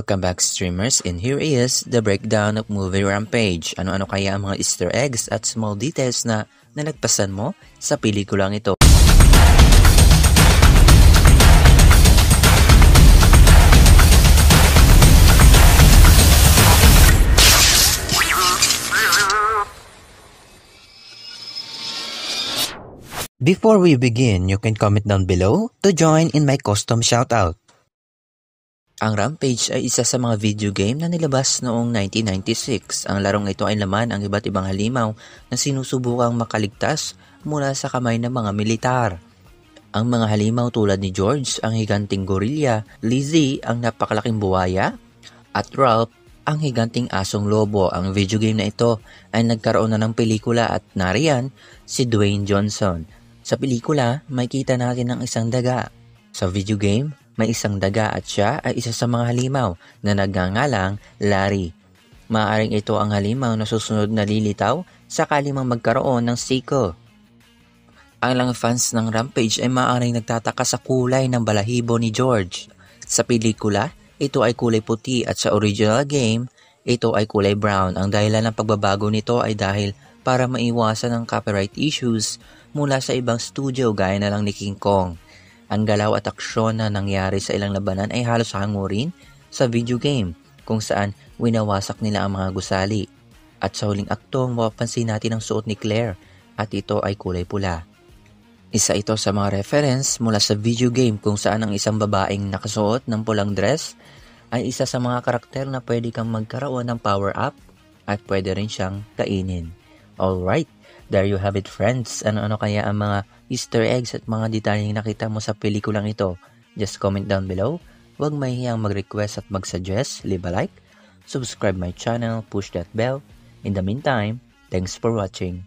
Welcome back streamers, and here is the breakdown of movie Rampage. Ano-ano kaya ang mga easter eggs at small details na nalagpasan mo sa pelikulang ito? Before we begin, you can comment down below to join in my custom shoutout. Ang Rampage ay isa sa mga video game na nilabas noong 1996. Ang larong ito ay laman ang iba't ibang halimaw na sinusubukang makaligtas mula sa kamay ng mga militar. Ang mga halimaw tulad ni George, ang higanting gorilla, Lizzie, ang napakalaking buwaya, at Ralph, ang higanting asong lobo. Ang video game na ito ay nagkaroon na ng pelikula at nariyan si Dwayne Johnson. Sa pelikula, makikita natin ang isang daga. Sa video game, may isang daga at siya ay isa sa mga halimaw na nagngangalang Larry. Maaaring ito ang halimaw na susunod na lilitaw sakali mang magkaroon ng sequel. Ang lang fans ng Rampage ay maaaring nagtataka sa kulay ng balahibo ni George. Sa pelikula, ito ay kulay puti at sa original game, ito ay kulay brown. Ang dahilan ng pagbabago nito ay dahil para maiwasan ang copyright issues mula sa ibang studio gaya na lang ni King Kong. Ang galaw at aksyon na nangyari sa ilang labanan ay halos hango rin sa video game kung saan winawasak nila ang mga gusali. At sa huling akto, mapapansin natin ang suot ni Claire at ito ay kulay pula. Isa ito sa mga reference mula sa video game kung saan ang isang babaeng nakasuot ng pulang dress ay isa sa mga karakter na pwede kang magkaroon ng power-up at pwede rin siyang kainin. Alright, there you have it friends. Ano-ano kaya ang mga Easter eggs at mga detalyeng nakita mo sa pelikulang ito? Just comment down below. Huwag mahihiyang mag-request at mag-suggest. Leave a like, subscribe my channel, push that bell. In the meantime, thanks for watching.